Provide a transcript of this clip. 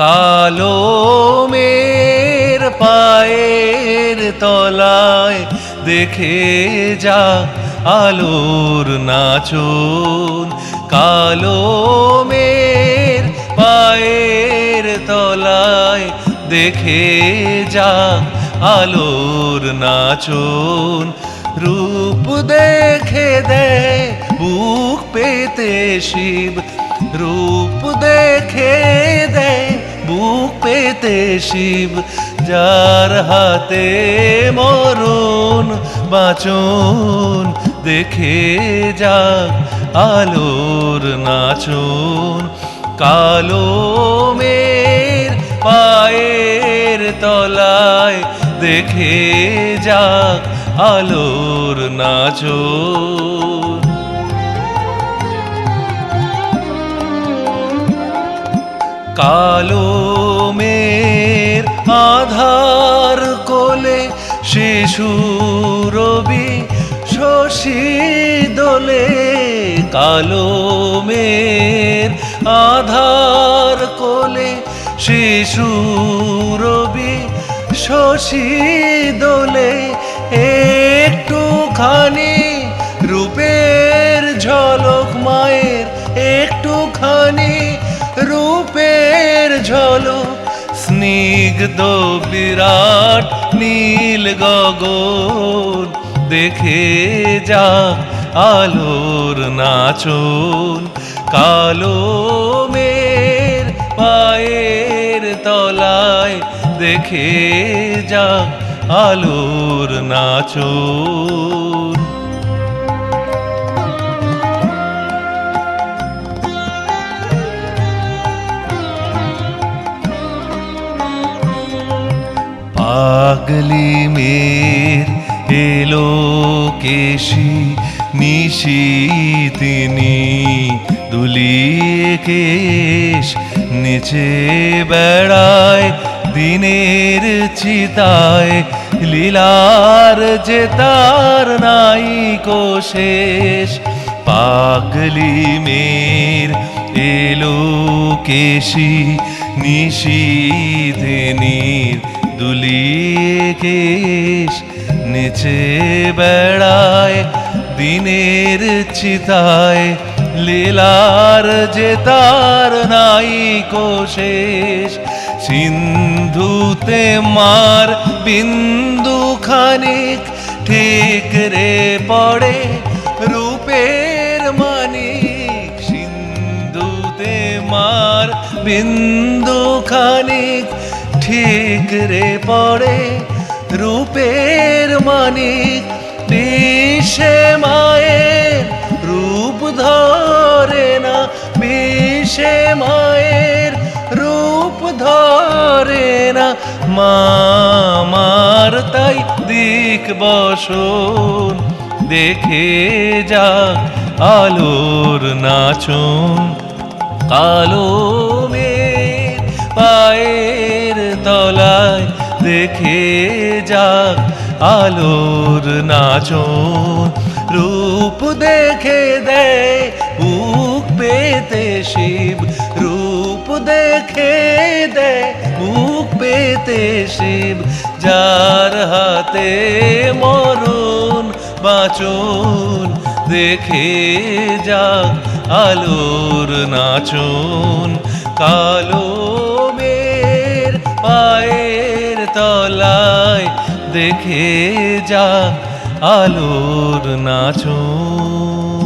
কালো মের পায়ের তলায় দেখে যা আলোর নাচন। কালো মের পায়ের তলায় দেখে যা আলোর নাচন। রূপ দেখে দেয় বুক পেতে শিব, রূপ দেখে দেয় বুক পেতে শিব। যার হাতে মরণ বাঁচন, দেখে যাক আলোর নাচন। কালো মের পায়ের তলায় দেখে যাক আলোর নাচন। কালো মের আধার কোলে শিশু রবি শশী দোলে। কালো মের আধার কোলে শিশু রবি শশী দোলে। একটুখানি রূপের ঝলক মায়ের, একটুখানি রূপের ঝলক। স্নিগ্ধ বিরাট নীল গগন, দেখে যা আলোর নাচন। কালো মের পায়ের তলায় দেখে যা আলোর নাচন। পাগলি মের এলো কেশি নিশি তিনি দুলিয়ে কেশ নিচে বেড়ায় দিনের চিতায়। লীলার যে তার নাই কো শেষ। পাগলি মের এলো কেশি নিশি তিনি দুলিয়ে কেশ নিচে বেড়ায় দিনের চিতায়। লীলার যে তার নাই কো শেষ। সিন্ধুতে মার বিন্দু খানিক ঠিক রে পড়ে রূপের মানিক। সিন্ধুতে মার বিন্দু খানিক ঠিক রে পড়ে রূপের মানিক। বিষে মায়ের রূপ ধরে না, বিষে মায়ের রূপ ধরে না। মার তাই দিক বসন, দেখে যাক আলোর নাচন। কালো মের পায়ের তলায় দেখে যাক আলোর নাচন। রূপ দেখে দেয় বুক পেতে শিব, রূপ দেখে দেয় বুক পেতে শিব। যার হাতে মরণ বাঁচন, দেখে যাক আলোর নাচন। কালো মের পায়ের তলায় দেখে যাক আলোর নাচন।